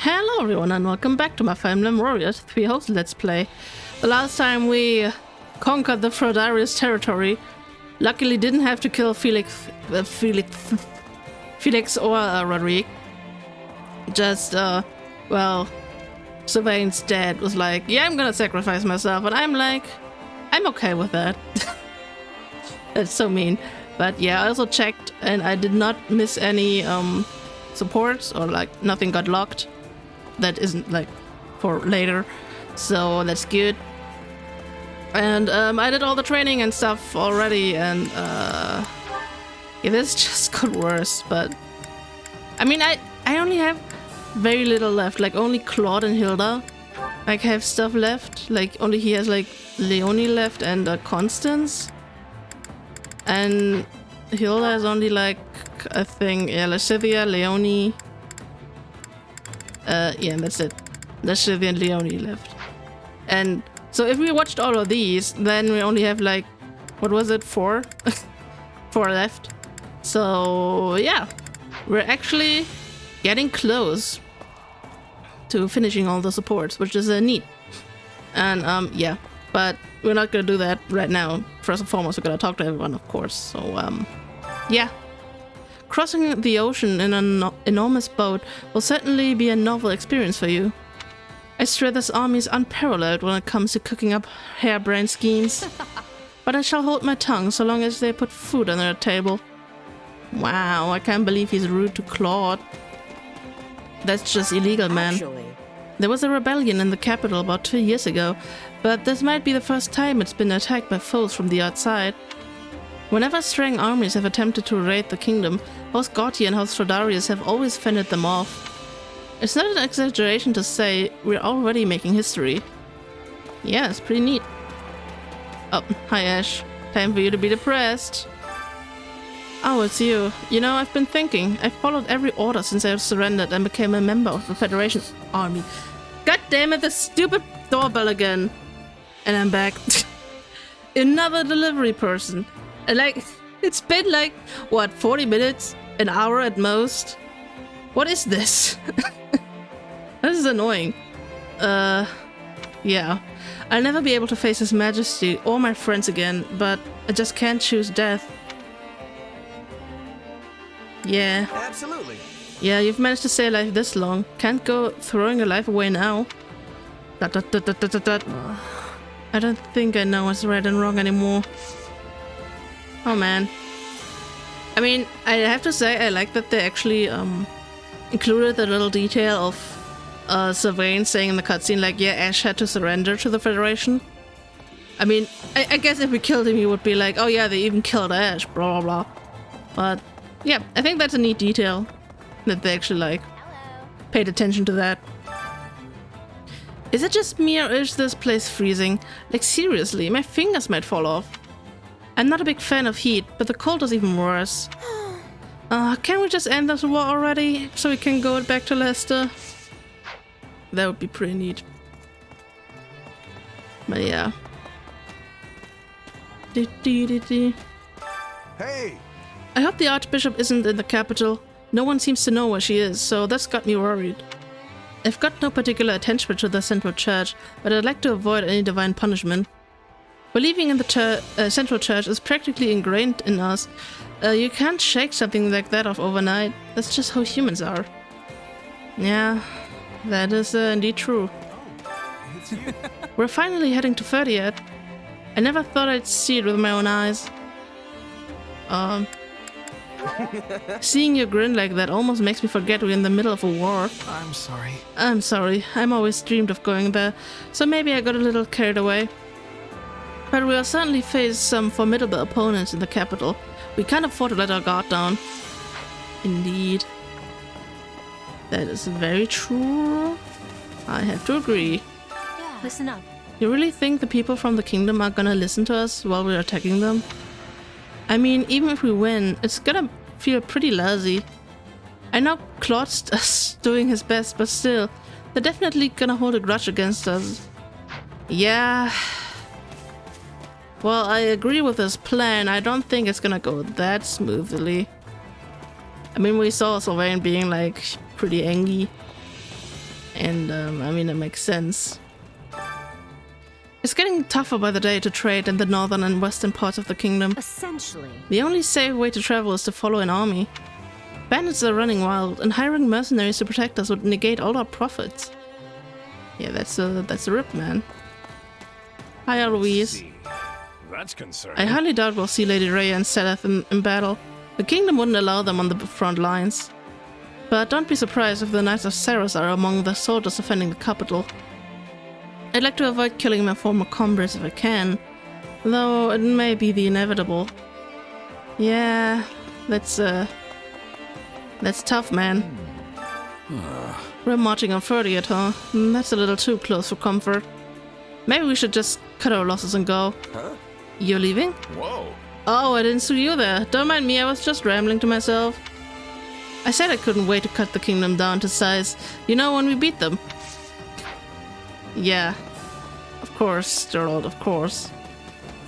Hello everyone and welcome back to my Fire Emblem Warriors 3 host Let's Play. The last time we conquered the Frodarius territory, luckily didn't have to kill Felix or Roderick. Just, well, Sylvain's dad was like, yeah, I'm gonna sacrifice myself, and I'm like, I'm okay with that. That's so mean. But yeah, I also checked and I did not miss any supports, or like nothing got locked. That isn't like for later, so that's good. And I did all the training and stuff already, and yeah, this just got worse. But I mean, I only have very little left, like only Claude and Hilda like have stuff left. Like only he has like Leonie left and Constance, and Hilda has only like I think Lascivia, Leonie. Yeah, that's it. Lascivia and Leonie left. And so if we watched all of these, then we only have like, what was it, 4? 4 left. So yeah, we're actually getting close to finishing all the supports, which is neat. And yeah, but we're not gonna do that right now. First and foremost, we're gonna talk to everyone, of course. So yeah. Crossing the ocean in an enormous boat will certainly be a novel experience for you. I swear this army is unparalleled when it comes to cooking up harebrained schemes. But I shall hold my tongue so long as they put food on their table. Wow, I can't believe he's rude to Claude. That's just illegal, man. There was a rebellion in the capital about 2 years ago, but this might be the first time it's been attacked by foes from the outside. Whenever strong armies have attempted to raid the kingdom, House Gautier and House Frodarius have always fended them off. It's not an exaggeration to say we're already making history. Yeah, it's pretty neat. Oh, hi Ash. Time for you to be depressed. Oh, it's you. You know, I've been thinking. I've followed every order since I surrendered and became a member of the Federation army. God damn it, the stupid doorbell again. And I'm back. Another delivery person. Like, it's been like, what, 40 minutes? An hour at most? What is this? This is annoying. Yeah. I'll never be able to face His Majesty or my friends again, but I just can't choose death. Yeah. Absolutely. Yeah, you've managed to stay alive this long. Can't go throwing your life away now. I don't think I know what's right and wrong anymore. Oh man. I mean, I have to say I like that they actually included the little detail of Sylvain saying in the cutscene like, yeah, Ash had to surrender to the Federation. I mean, I guess if we killed him he would be like, oh yeah, they even killed Ash, blah blah blah. But yeah, I think that's a neat detail that they actually like paid attention to that. Is it just me or is this place freezing? Like seriously, my fingers might fall off. I'm not a big fan of heat, but the cold is even worse. Can we just end this war already, so we can go back to Leicester? That would be pretty neat. But yeah. Hey! I hope the Archbishop isn't in the capital. No one seems to know where she is, so that's got me worried. I've got no particular attachment to the Central Church, but I'd like to avoid any divine punishment. Believing in the Central Church is practically ingrained in us. You can't shake something like that off overnight. That's just how humans are. Yeah, that is indeed true. It's you. We're finally heading to 30th. I never thought I'd see it with my own eyes. Seeing you grin like that almost makes me forget we're in the middle of a war. I'm sorry. I'm sorry. I'm always dreamed of going there, so maybe I got a little carried away. But we'll certainly face some formidable opponents in the capital. We can't afford to let our guard down. Indeed. That is very true. I have to agree. Yeah, listen up. You really think the people from the kingdom are gonna listen to us while we're attacking them? I mean, even if we win, it's gonna feel pretty lousy. I know Claude's doing his best, but still, they're definitely gonna hold a grudge against us. Yeah. Well, I agree with this plan. I don't think it's gonna go that smoothly. I mean, we saw Sylvain being like pretty angry. And, I mean, it makes sense. It's getting tougher by the day to trade in the northern and western parts of the kingdom. Essentially. The only safe way to travel is to follow an army. Bandits are running wild, and hiring mercenaries to protect us would negate all our profits. Yeah, that's a rip, man. Hi, Louise. That's concerning. I highly doubt we'll see Lady Rhea and Seleth in battle. The kingdom wouldn't allow them on the front lines. But don't be surprised if the Knights of Saros are among the soldiers defending the capital. I'd like to avoid killing my former comrades if I can, though it may be the inevitable. Yeah, that's tough, man. We're marching on 30th, huh? That's a little too close for comfort. Maybe we should just cut our losses and go. Huh? You're leaving? Whoa. Oh, I didn't see you there. Don't mind me, I was just rambling to myself. I said I couldn't wait to cut the kingdom down to size. You know, when we beat them. Yeah. Of course, Gerald, of course.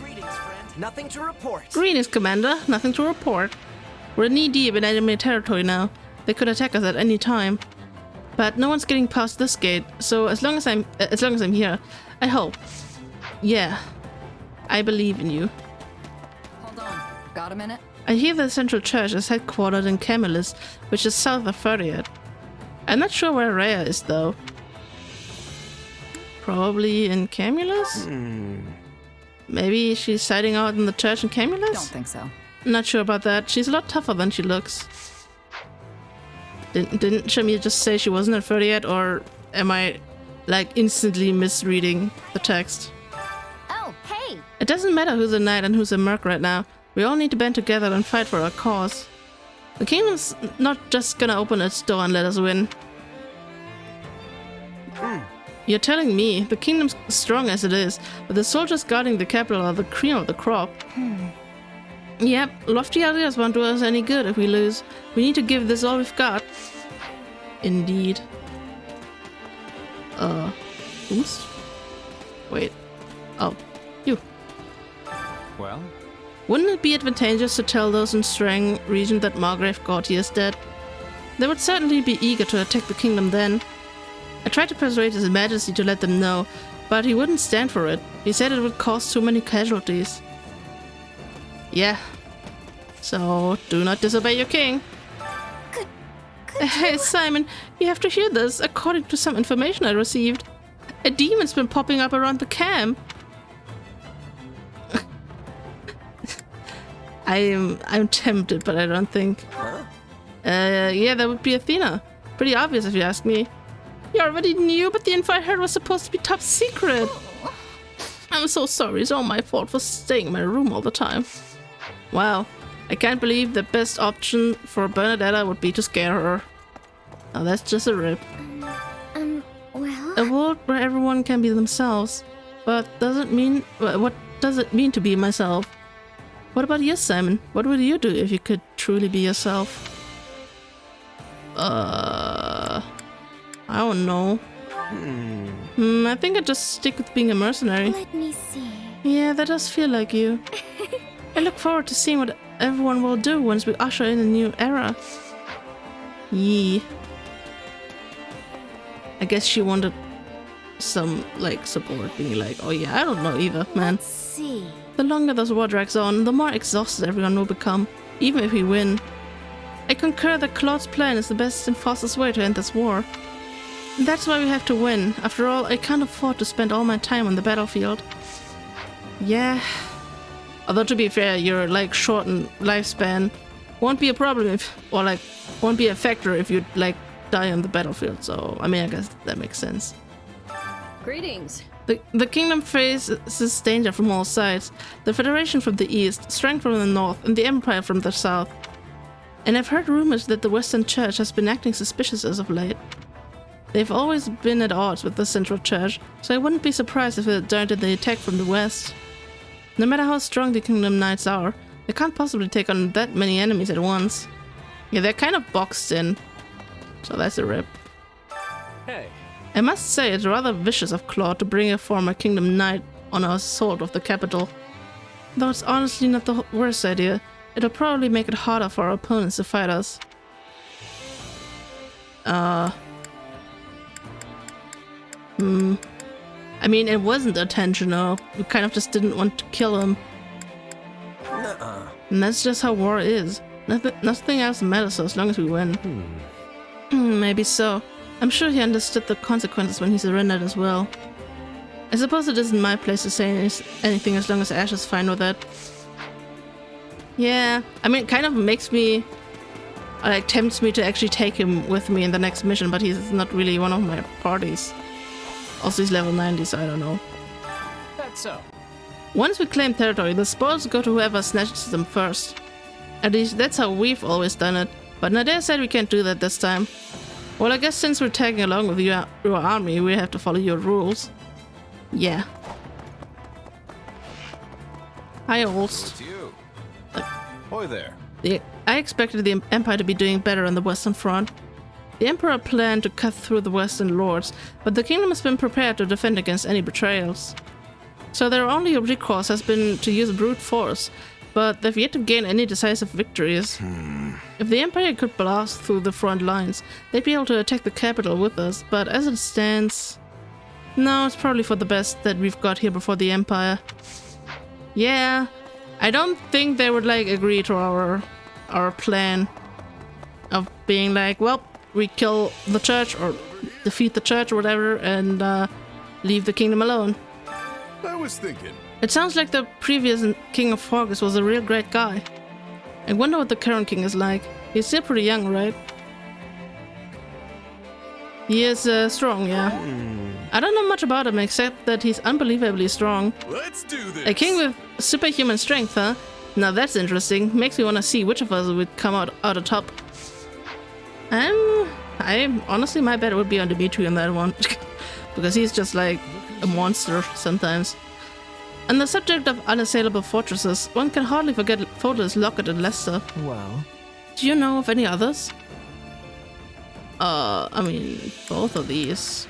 Greetings, friend. Nothing to report. Greetings, Commander. Nothing to report. We're knee-deep in enemy territory now. They could attack us at any time. But no one's getting past this gate, so as long as I'm here, I hope. Yeah. I believe in you. Hold on. Got a minute? I hear the central church is headquartered in Camillus, which is south of 30th. I'm not sure where Rhea is, though. Probably in Camillus? Maybe she's hiding out in the church in Camillus? Don't think so. Not sure about that. She's a lot tougher than she looks. Didn't Shamir just say she wasn't at 30th, or am I, like, instantly misreading the text? Oh, hey! It doesn't matter who's a knight and who's a merc right now. We all need to band together and fight for our cause. The kingdom's not just gonna open its door and let us win. You're telling me the kingdom's strong as it is, but the soldiers guarding the capital are the cream of the crop. Yep, lofty ideas won't do us any good if we lose. We need to give this all we've got. Indeed. Oops. Wait. Oh, you. Well? Wouldn't it be advantageous to tell those in Strang region that Margrave Gautier is dead? They would certainly be eager to attack the kingdom then. I tried to persuade His Majesty to let them know, but he wouldn't stand for it. He said it would cause too many casualties. Yeah. So, do not disobey your king. Hey, Simon, you have to hear this. According to some information I received, a demon's been popping up around the camp. I'm tempted, but I don't think. Yeah, that would be Athena. Pretty obvious if you ask me. You already knew, but the info I heard was supposed to be top secret. I'm so sorry, it's all my fault for staying in my room all the time. Wow, I can't believe the best option for Bernadetta would be to scare her. Now that's just a rip. Well... A world where everyone can be themselves. But what does it mean to be myself? What about you, Simon? What would you do if you could truly be yourself? I don't know. I think I'd just stick with being a mercenary. Let me see. Yeah, that does feel like you. I look forward to seeing what everyone will do once we usher in a new era. Yee. I guess she wanted some, like, support, being like, oh yeah, I don't know either, man. Let's see. The longer this war drags on, the more exhausted everyone will become, even if we win. I concur that Claude's plan is the best and fastest way to end this war. That's why we have to win. After all, I can't afford to spend all my time on the battlefield. Yeah. Although to be fair, your like shortened lifespan won't be a problem if, or like, won't be a factor if you like die on the battlefield. So, I mean, I guess that makes sense. Greetings. The kingdom faces danger from all sides. The Federation from the east, Strength from the north, and the Empire from the south. And I've heard rumors that the Western Church has been acting suspicious as of late. They've always been at odds with the Central Church, so I wouldn't be surprised if it joined in the attack from the west. No matter how strong the Kingdom Knights are, they can't possibly take on that many enemies at once. Yeah, they're kind of boxed in, so that's a rip. Hey. I must say, it's rather vicious of Claude to bring a former Kingdom Knight on our assault of the capital. Though it's honestly not the worst idea, it'll probably make it harder for our opponents to fight us. I mean, it wasn't intentional. We kind of just didn't want to kill him. Nuh-uh. And that's just how war is. Nothing else matters as long as we win. Maybe so. I'm sure he understood the consequences when he surrendered as well. I suppose it isn't my place to say anything as long as Ash is fine with it. Yeah, I mean, it kind of makes me... like, tempts me to actually take him with me in the next mission, but he's not really one of my parties. Also, he's level 90, so I don't know. That's so. Once we claim territory, the spoils go to whoever snatches them first. At least that's how we've always done it, but Nadir said we can't do that this time. Well, I guess since we're tagging along with your army, we have to follow your rules. Yeah. Hi, Olst. It's you. Hoy there. I expected the Empire to be doing better on the Western Front. The Emperor planned to cut through the Western Lords, but the kingdom has been prepared to defend against any betrayals. So their only recourse has been to use brute force, but they've yet to gain any decisive victories. If the Empire could blast through the front lines, they'd be able to attack the capital with us, but as it stands... no, it's probably for the best that we've got here before the Empire. Yeah, I don't think they would, like, agree to our plan of being like, well, we kill the church or defeat the church or whatever and leave the kingdom alone. I was thinking. It sounds like the previous king of Forgus was a real great guy. I wonder what the current king is like. He's still pretty young, right? He is strong, yeah. I don't know much about him except that he's unbelievably strong. Let's do this. A king with superhuman strength, huh? Now that's interesting. Makes me want to see which of us would come out on top. I honestly, my bet would be on Dimitri on that one. Because he's just like a monster sometimes. On the subject of unassailable fortresses, one can hardly forget Fódlan's Locket in Leicester. Well, Do you know of any others? I mean, both of these.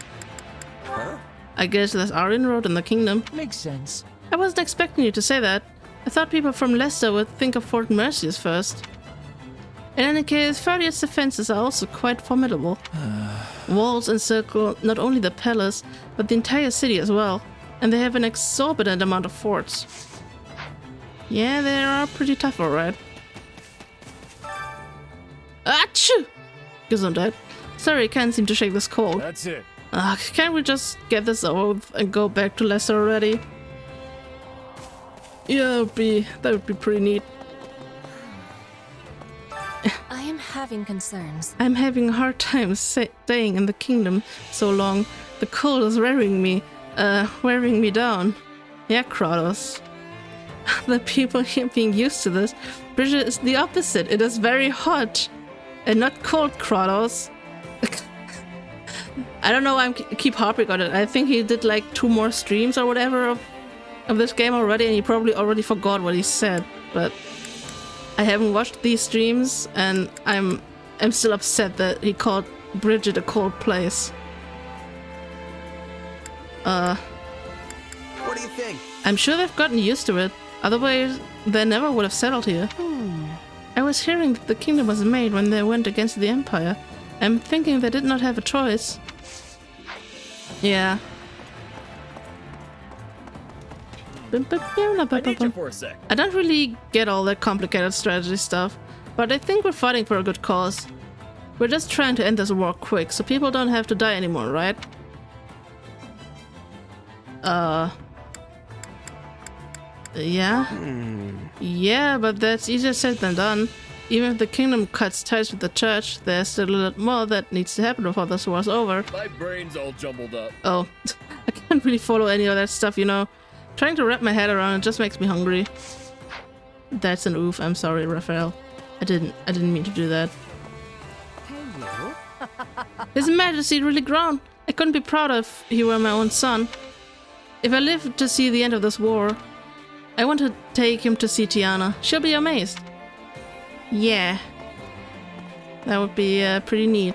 huh? I guess there's our inroad in the kingdom. Makes sense. I wasn't expecting you to say that. I thought people from Leicester would think of Fort Mercius first. In any case, Faria's defenses are also quite formidable. Walls encircle not only the palace, but the entire city as well. And they have an exorbitant amount of forts. Yeah, they are pretty tough, alright. Achoo! Gesundheit. Sorry, I can't seem to shake this cold. That's it. Can't we just get this over with and go back to Leicester already? Yeah, that would be pretty neat. I am having concerns. I'm having a hard time staying in the kingdom so long. The cold is wearing me down. Yeah, Kratos. The people here being used to this. Bridget is the opposite. It is very hot. And not cold, Kratos. I don't know why I keep harping on it. I think he did like 2 more streams or whatever of this game already, and he probably already forgot what he said. But I haven't watched these streams, and I'm still upset that he called Bridget a cold place. What do you think? I'm sure they've gotten used to it. Otherwise, they never would have settled here. I was hearing that the kingdom was made when they went against the Empire. I'm thinking they did not have a choice. Yeah. I need you for a sec. I don't really get all that complicated strategy stuff, but I think we're fighting for a good cause. We're just trying to end this war quick, so people don't have to die anymore, right? Yeah? Yeah, but that's easier said than done. Even if the kingdom cuts ties with the church, there's still a lot more that needs to happen before this war's over. My brain's all jumbled up. Oh, I can't really follow any of that stuff, you know. Trying to wrap my head around it just makes me hungry. That's an oof. I'm sorry, Raphael. I didn't mean to do that. His Majesty really grown. I couldn't be prouder if he were my own son. If I live to see the end of this war, I want to take him to see Tiana. She'll be amazed. Yeah. That would be pretty neat.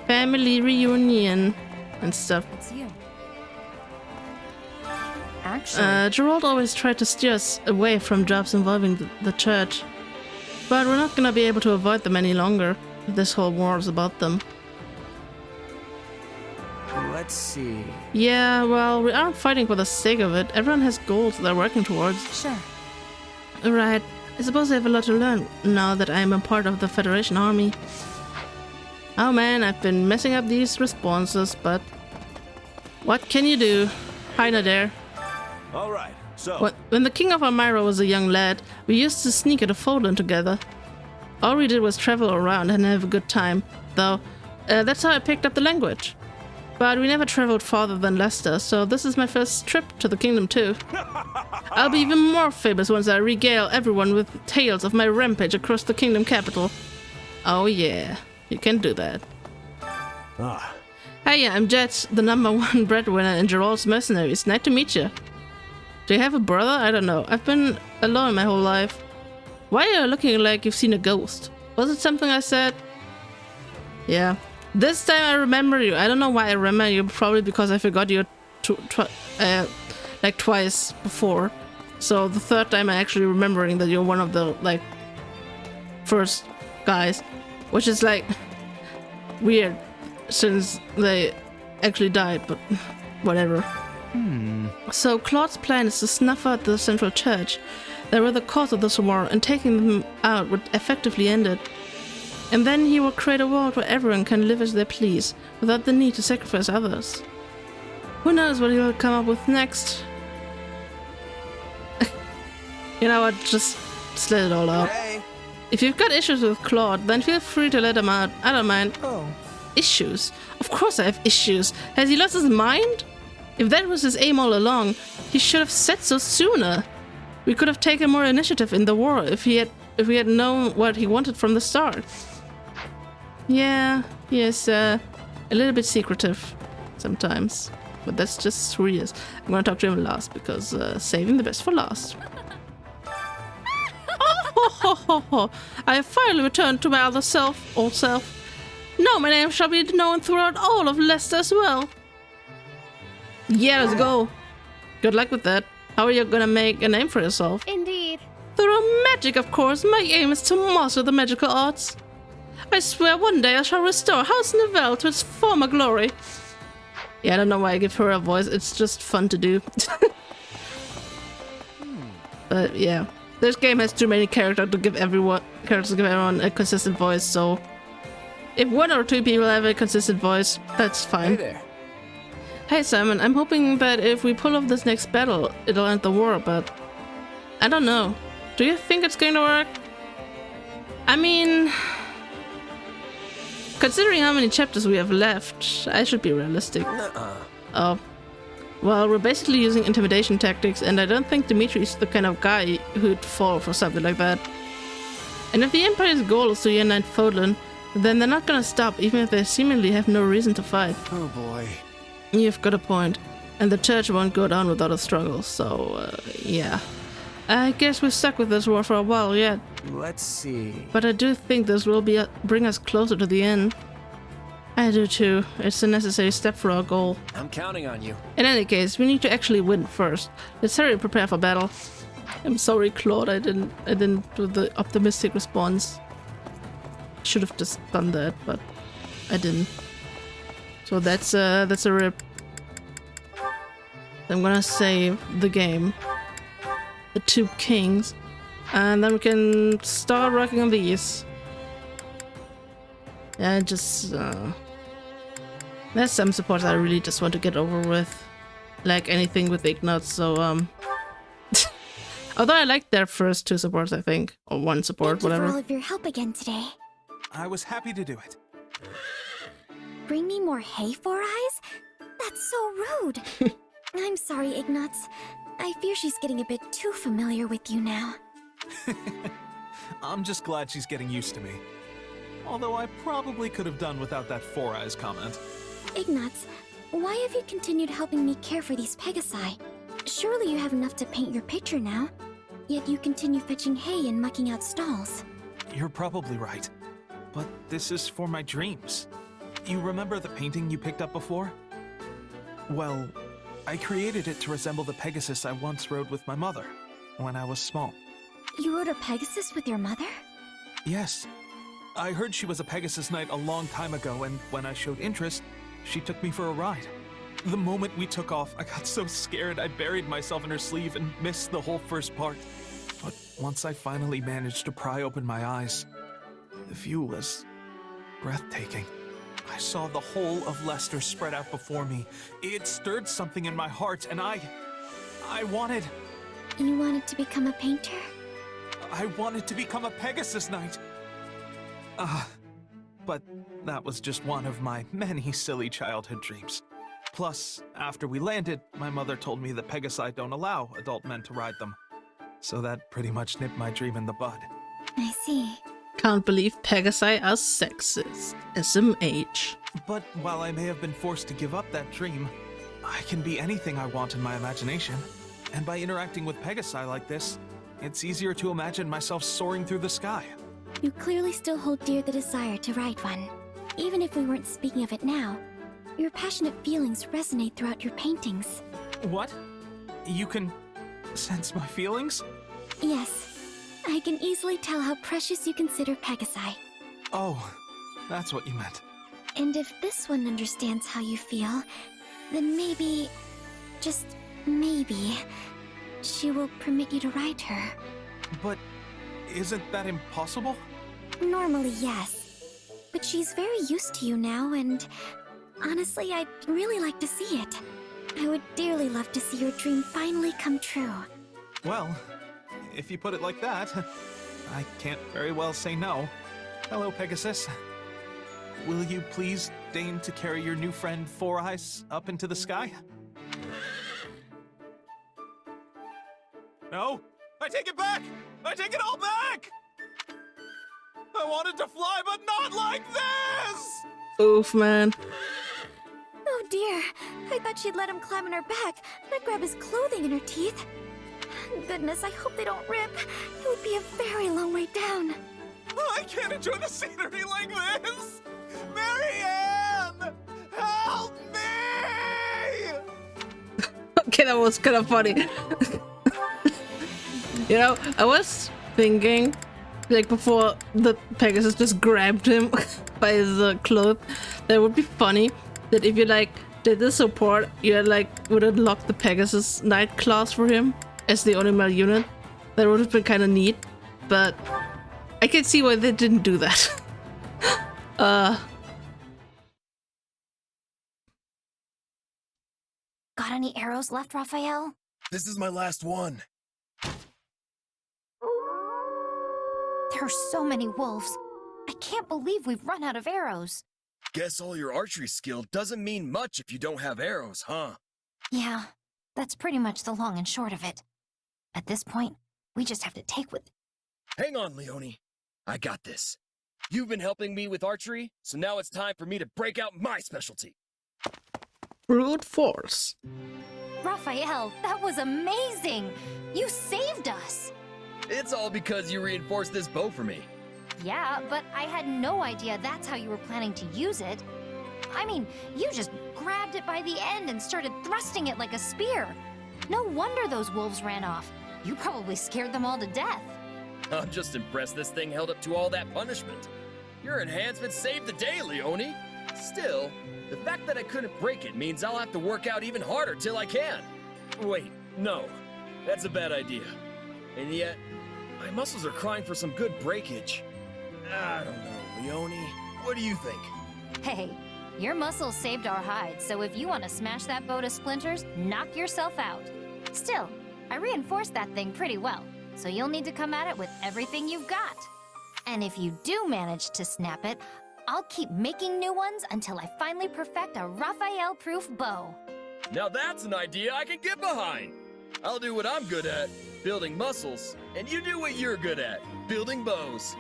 Family reunion and stuff. It's you. Actually, Gerald always tried to steer us away from jobs involving the church. But we're not gonna be able to avoid them any longer if this whole war is about them. Let's see. Yeah, well, we aren't fighting for the sake of it. Everyone has goals they're working towards. Sure. Right. I suppose I have a lot to learn now that I am a part of the Federation army. Oh man, I've been messing up these responses, but what can you do? Hi there. All right. So, When the King of Elmira was a young lad, we used to sneak into Fódlan together. All we did was travel around and have a good time, though that's how I picked up the language. But we never traveled farther than Leicester, so this is my first trip to the kingdom too. I'll be even more famous once I regale everyone with tales of my rampage across the kingdom capital. Oh yeah, you can do that. Hey, I'm Jet, the #1 breadwinner in Gerald's mercenaries. Nice to meet you. Do you have a brother? I don't know. I've been alone my whole life. Why are you looking like you've seen a ghost? Was it something I said? Yeah. This time I remember you. I don't know why I remember you. Probably because I forgot you like twice before. So the third time I actually remembering that you're one of the like first guys, which is like weird since they actually died, but whatever. So Claude's plan is to snuff out the central church. They were the cause of this war, and taking them out would effectively end it. And then he will create a world where everyone can live as they please, without the need to sacrifice others. Who knows what he'll come up with next? You know what, just let it all out. Hey. If you've got issues with Claude, then feel free to let him out. I don't mind. Oh. Issues? Of course I have issues. Has he lost his mind? If that was his aim all along, he should have said so sooner. We could have taken more initiative in the war if we had known what he wanted from the start. Yeah, he is a little bit secretive sometimes, but that's just who he is. I'm gonna talk to him last because saving the best for last. Oh, I have finally returned to my other self, old self. Now my name shall be known throughout all of Leicester as well. Yeah, let's go. Good luck with that. How are you gonna make a name for yourself? Indeed. Through magic, of course. My aim is to master the magical arts. I swear one day I shall restore House Neville to its former glory. Yeah, I don't know why I give her a voice. It's just fun to do. But yeah, this game has too many characters to give everyone a consistent voice. So if one or two people have a consistent voice, that's fine. Hey there. Hey Simon, I'm hoping that if we pull off this next battle, it'll end the war, but I don't know. Do you think it's going to work? I mean, considering how many chapters we have left, I should be realistic. Oh, well, we're basically using intimidation tactics, and I don't think Dimitri's the kind of guy who'd fall for something like that. And if the Empire's goal is to unite Fódlan, then they're not gonna stop, even if they seemingly have no reason to fight. Oh boy. You've got a point. And the church won't go down without a struggle, so, yeah. I guess we're stuck with this war for a while yet. Let's see. But I do think this will bring us closer to the end. I do too. It's a necessary step for our goal. I'm counting on you. In any case, we need to actually win first. Let's hurry and prepare for battle. I'm sorry, Claude, I didn't do the optimistic response. Should have just done that, but I didn't. So that's a rip. I'm gonna save the game. The two kings. And then we can start working on these. Yeah, just there's some supports I really just want to get over with. Like anything with Ignatz, so although I liked their first two supports, I think. Or one support, Thank whatever. you for all of your help again today. I was happy to do it. Bring me more hay, Four Eyes? That's so rude. I'm sorry, Ignatz. I fear she's getting a bit too familiar with you now. I'm just glad she's getting used to me. Although I probably could have done without that Four Eyes comment. Ignatz, why have you continued helping me care for these Pegasi? Surely you have enough to paint your picture now. Yet you continue fetching hay and mucking out stalls. You're probably right. But this is for my dreams. You remember the painting you picked up before? Well, I created it to resemble the Pegasus I once rode with my mother when I was small. You rode a Pegasus with your mother? Yes. I heard she was a Pegasus Knight a long time ago, and when I showed interest, she took me for a ride. The moment we took off, I got so scared I buried myself in her sleeve and missed the whole first part. But once I finally managed to pry open my eyes, the view was breathtaking. I saw the whole of Leicester spread out before me. It stirred something in my heart, and I wanted... You wanted to become a painter? I wanted to become a Pegasus Knight. But that was just one of my many silly childhood dreams. Plus, after we landed, my mother told me that Pegasi don't allow adult men to ride them. So that pretty much nipped my dream in the bud. I see. Can't believe Pegasi are sexist. SMH. But while I may have been forced to give up that dream, I can be anything I want in my imagination. And by interacting with Pegasi like this, it's easier to imagine myself soaring through the sky. You clearly still hold dear the desire to ride one. Even if we weren't speaking of it now, your passionate feelings resonate throughout your paintings. What? You can sense my feelings? Yes. I can easily tell how precious you consider Pegasi. Oh, that's what you meant. And if this one understands how you feel, then maybe, just maybe, she will permit you to ride her. But isn't that impossible? Normally, yes. But she's very used to you now, and honestly, I'd really like to see it. I would dearly love to see your dream finally come true. Well, if you put it like that, I can't very well say no. Hello, Pegasus. Will you please deign to carry your new friend Four Eyes up into the sky? No! I take it back! I take it all back! I wanted to fly, but not like this! Oof, man. Oh dear, I thought she'd let him climb on her back, not grab his clothing in her teeth. Goodness, I hope they don't rip. It would be a very long way down. I can't enjoy the scenery like this! Marianne! Help me! Okay, that was kind of funny. You know, I was thinking, like before the Pegasus just grabbed him by his clothes, that would be funny that if you like did the support, you like would unlock the Pegasus Knight class for him as the only male unit. That would have been kind of neat, but I can see why they didn't do that. Got any arrows left, Raphael? This is my last one. There are so many wolves. I can't believe we've run out of arrows. Guess all your archery skill doesn't mean much if you don't have arrows, huh? Yeah, that's pretty much the long and short of it. At this point, we just have to take with... Hang on, Leone. I got this. You've been helping me with archery, so now it's time for me to break out my specialty. Brute force. Raphael, that was amazing! You saved us! It's all because you reinforced this bow for me. Yeah, but I had no idea that's how you were planning to use it. I mean, you just grabbed it by the end and started thrusting it like a spear. No wonder those wolves ran off. You probably scared them all to death. I'm just impressed this thing held up to all that punishment. Your enhancement saved the day, Leone. Still, the fact that I couldn't break it means I'll have to work out even harder till I can. Wait, no. That's a bad idea. And yet, my muscles are crying for some good breakage. I don't know, Leone. What do you think? Hey, your muscles saved our hide, so if you want to smash that bow to splinters, knock yourself out. Still, I reinforced that thing pretty well, so you'll need to come at it with everything you've got. And if you do manage to snap it, I'll keep making new ones until I finally perfect a Raphael-proof bow. Now that's an idea I can get behind. I'll do what I'm good at, building muscles, and you do what you're good at, building bows.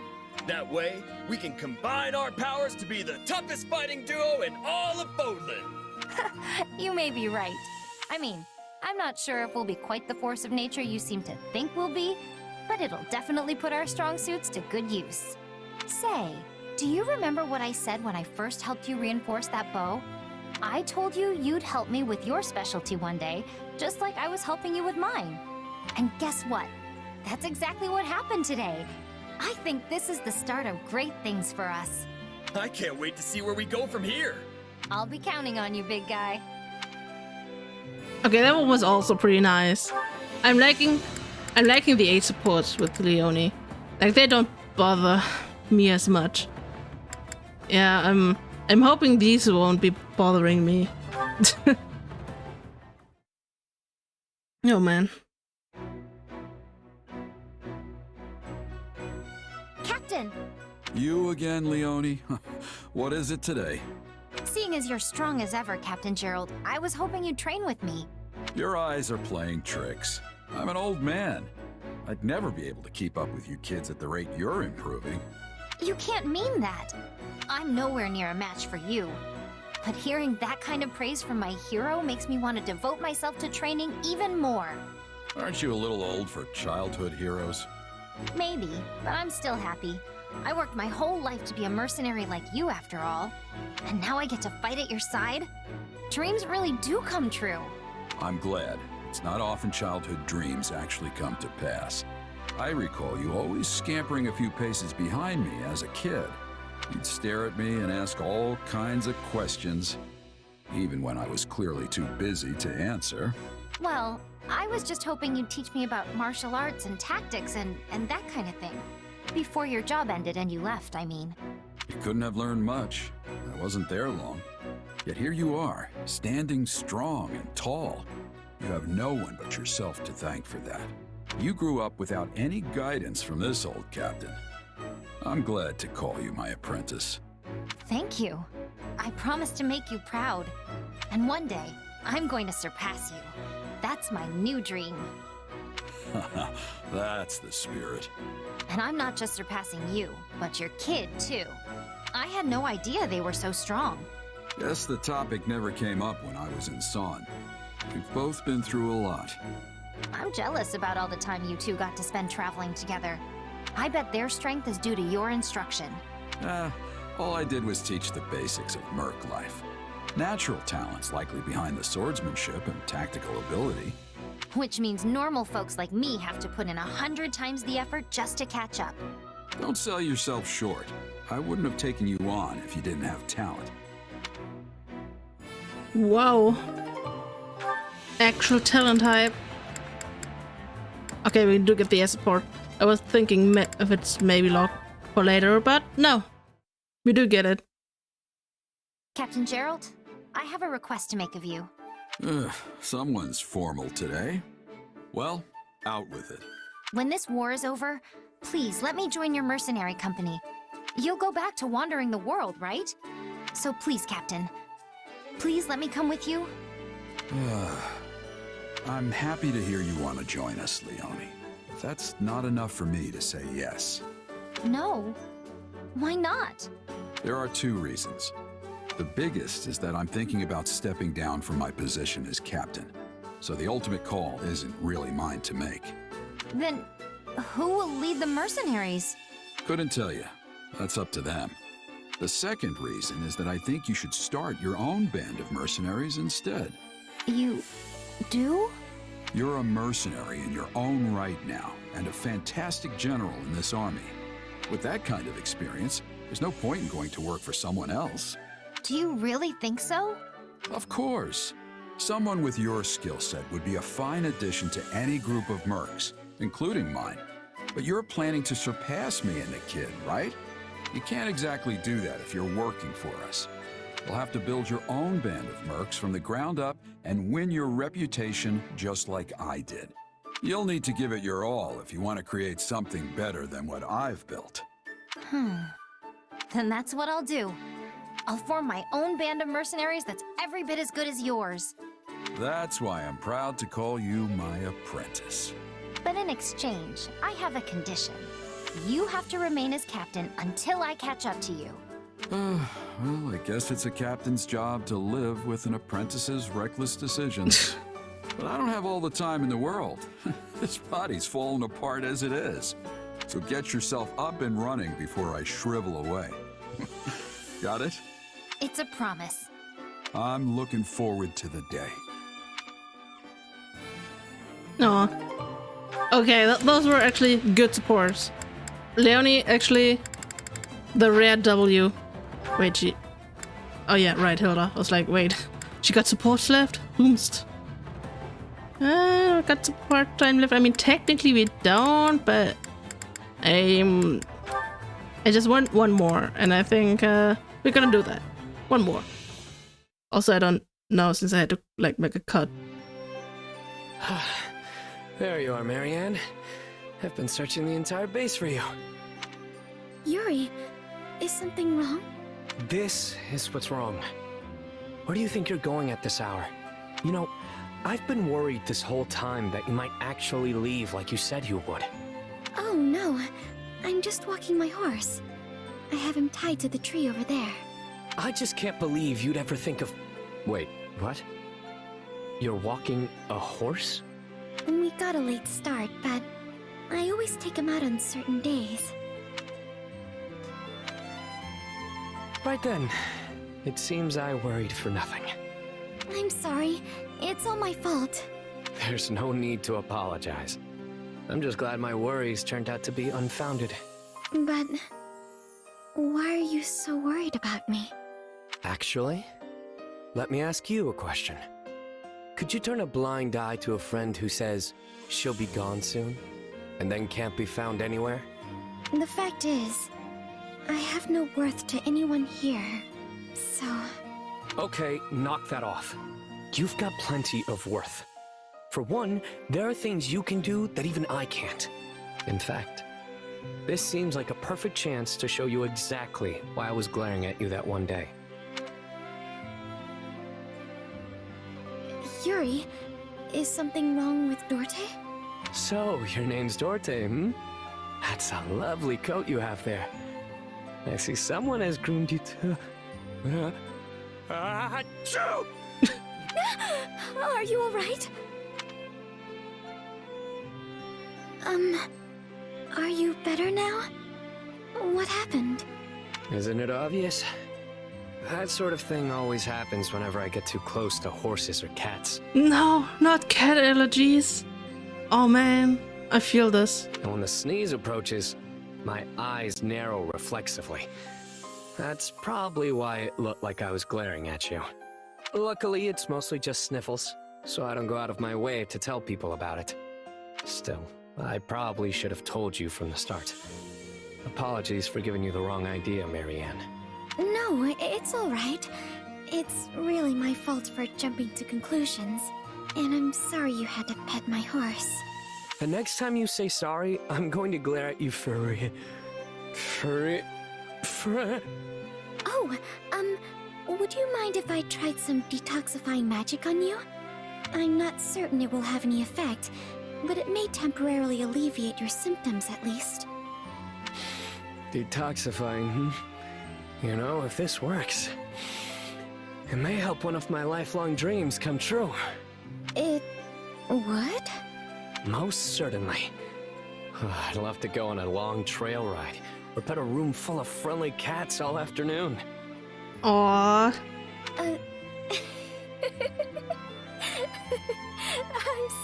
That way, we can combine our powers to be the toughest fighting duo in all of Fódlan. You may be right. I mean, I'm not sure if we'll be quite the force of nature you seem to think we'll be, but it'll definitely put our strong suits to good use. Say, do you remember what I said when I first helped you reinforce that bow? I told you you'd help me with your specialty one day, just like I was helping you with mine. And guess what? That's exactly what happened today. I think this is the start of great things for us. I can't wait to see where we go from here. I'll be counting on you, big guy. Okay, that one was also pretty nice. I'm liking the 8 supports with Leonie. Like, they don't bother me as much. Yeah, I'm hoping these won't be bothering me. Oh man. Captain! You again, Leonie? What is it today? Seeing as you're strong as ever, Captain Gerald, I was hoping you'd train with me. Your eyes are playing tricks. I'm an old man. I'd never be able to keep up with you kids at the rate you're improving. You can't mean that. I'm nowhere near a match for you. But hearing that kind of praise from my hero makes me want to devote myself to training even more. Aren't you a little old for childhood heroes? Maybe, but I'm still happy. I worked my whole life to be a mercenary like you after all. And now I get to fight at your side? Dreams really do come true. I'm glad. It's not often childhood dreams actually come to pass. I recall you always scampering a few paces behind me as a kid. You'd stare at me and ask all kinds of questions, even when I was clearly too busy to answer. Well, I was just hoping you'd teach me about martial arts and tactics and that kind of thing. Before your job ended and you left, I mean. You couldn't have learned much. I wasn't there long. Yet here you are, standing strong and tall. You have no one but yourself to thank for that. You grew up without any guidance from this old captain. I'm glad to call you my apprentice. Thank you. I promise to make you proud. And one day, I'm going to surpass you. That's my new dream. That's the spirit. And I'm not just surpassing you, but your kid, too. I had no idea they were so strong. Guess the topic never came up when I was in Son. We've both been through a lot. I'm jealous about all the time you two got to spend traveling together. I bet their strength is due to your instruction. All I did was teach the basics of merc life. Natural talents likely behind the swordsmanship and tactical ability. Which means normal folks like me have to put in 100 times the effort just to catch up. Don't sell yourself short. I wouldn't have taken you on if you didn't have talent. Whoa. Actual talent hype. Okay, we do get the air support. I was thinking if it's maybe locked for later, but no. We do get it. Captain Gerald, I have a request to make of you. Someone's formal today. Well, out with it. When this war is over, please let me join your mercenary company. You'll go back to wandering the world, right? So please, Captain, please let me come with you. I'm happy to hear you want to join us, Leonie. That's not enough for me to say yes. No. Why not? There are 2 reasons. The biggest is that I'm thinking about stepping down from my position as captain. So the ultimate call isn't really mine to make. Then, who will lead the mercenaries? Couldn't tell you. That's up to them. The second reason is that I think you should start your own band of mercenaries instead. You do? You're a mercenary in your own right now, and a fantastic general in this army. With that kind of experience, there's no point in going to work for someone else. Do you really think so? Of course. Someone with your skill set would be a fine addition to any group of mercs, including mine. But you're planning to surpass me and the kid, right? You can't exactly do that if you're working for us. You'll have to build your own band of mercs from the ground up and win your reputation just like I did. You'll need to give it your all if you want to create something better than what I've built. Then that's what I'll do. I'll form my own band of mercenaries that's every bit as good as yours. That's why I'm proud to call you my apprentice. But in exchange, I have a condition. You have to remain as captain until I catch up to you. Well, I guess it's a captain's job to live with an apprentice's reckless decisions. But I don't have all the time in the world. This body's falling apart as it is. So get yourself up and running before I shrivel away. Got it? It's a promise. I'm looking forward to the day. Aw. Okay, those were actually good supports. Leonie, actually, the rare W. Wait, she... Oh yeah, right, Hilda. I was like, wait, she got supports left? Whomst. We got some part-time left. I mean, technically we don't, but I just want one more, and I think we're gonna do that. One more. Also, I don't know since I had to like make a cut. There you are, Marianne. I've been searching the entire base for you. Yuri, is something wrong? This is what's wrong. Where do you think you're going at this hour? You know, I've been worried this whole time that you might actually leave like you said you would. Oh no, I'm just walking my horse. I have him tied to the tree over there. I just can't believe you'd ever think of... Wait, what? You're walking a horse? We got a late start, but I always take him out on certain days. Right then. It seems I worried for nothing. I'm sorry. It's all my fault. There's no need to apologize. I'm just glad my worries turned out to be unfounded. But why are you so worried about me? Actually, let me ask you a question. Could you turn a blind eye to a friend who says she'll be gone soon, and then can't be found anywhere? The fact is, I have no worth to anyone here, so... Okay, knock that off. You've got plenty of worth. For one, there are things you can do that even I can't. In fact, this seems like a perfect chance to show you exactly why I was glaring at you that one day. Yuri, is something wrong with Dorte? So, your name's Dorte, hmm? That's a lovely coat you have there. I see someone has groomed you to... Achoo! Are you alright? Are you better now? What happened? Isn't it obvious? That sort of thing always happens whenever I get too close to horses or cats. No, not cat allergies. Oh man, I feel this. And when the sneeze approaches, my eyes narrow reflexively. That's probably why it looked like I was glaring at you. Luckily, it's mostly just sniffles, so I don't go out of my way to tell people about it. Still, I probably should have told you from the start. Apologies for giving you the wrong idea, Marianne. No, it's alright. It's really my fault for jumping to conclusions. And I'm sorry you had to pet my horse. The next time you say sorry, I'm going to glare at you for... Oh, would you mind if I tried some detoxifying magic on you? I'm not certain it will have any effect, but it may temporarily alleviate your symptoms at least. Detoxifying, hmm? You know, if this works, it may help one of my lifelong dreams come true. It would? Most certainly. I'd love to go on a long trail ride, or pet a room full of friendly cats all afternoon. Aww. I'm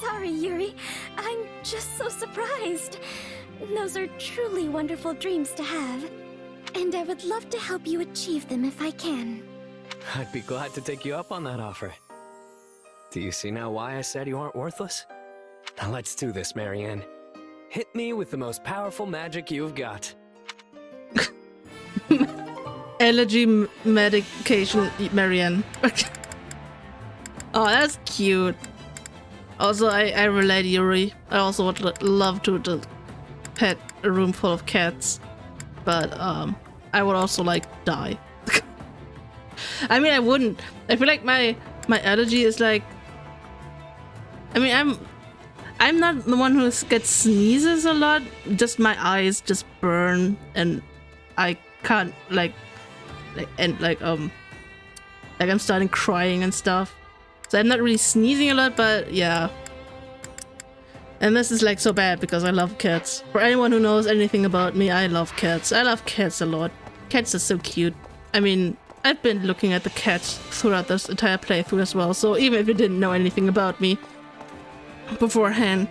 sorry, Yuri. I'm just so surprised. Those are truly wonderful dreams to have. And I would love to help you achieve them if I can. I'd be glad to take you up on that offer. Do you see now why I said you aren't worthless? Now let's do this, Marianne. Hit me with the most powerful magic you've got. Allergy medication, Marianne. Oh, that's cute. Also, I relate, Yuri. I also would love to pet a room full of cats. But, I would also, like, die. I mean, I wouldn't. I feel like my allergy is, like... I mean, I'm not the one who gets sneezes a lot. Just my eyes just burn, and I can't, like I'm starting crying and stuff. So I'm not really sneezing a lot, but yeah. And this is like so bad because I love cats. For anyone who knows anything about me, I love cats. I love cats a lot. Cats are so cute. I mean, I've been looking at the cats throughout this entire playthrough as well, so even if you didn't know anything about me beforehand,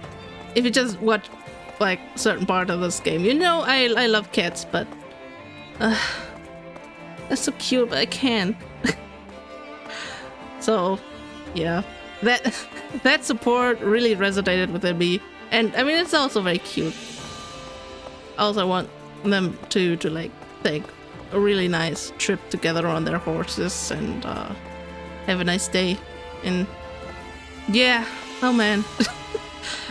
if you just watch like certain part of this game, you know I love cats, but that's so cute, but I can't. So yeah, that support really resonated with me, and I mean it's also very cute. I also want them to like take a really nice trip together on their horses and have a nice day. And yeah, oh man,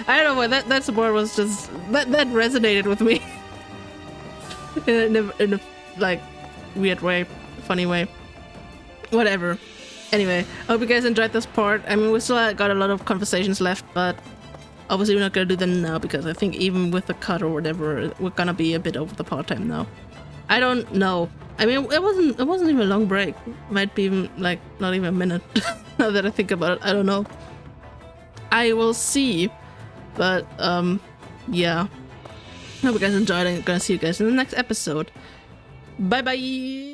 I don't know why that support was just that resonated with me in a like weird way, funny way, whatever. Anyway, I hope you guys enjoyed this part. I mean, we still got a lot of conversations left, but obviously we're not gonna do them now because I think even with the cut or whatever, we're gonna be a bit over the part time now. I don't know. I mean, it wasn't even a long break. Might be even, like, not even a minute. Now that I think about it, I don't know. I will see. But yeah. Hope you guys enjoyed, and I'm gonna see you guys in the next episode. Bye bye.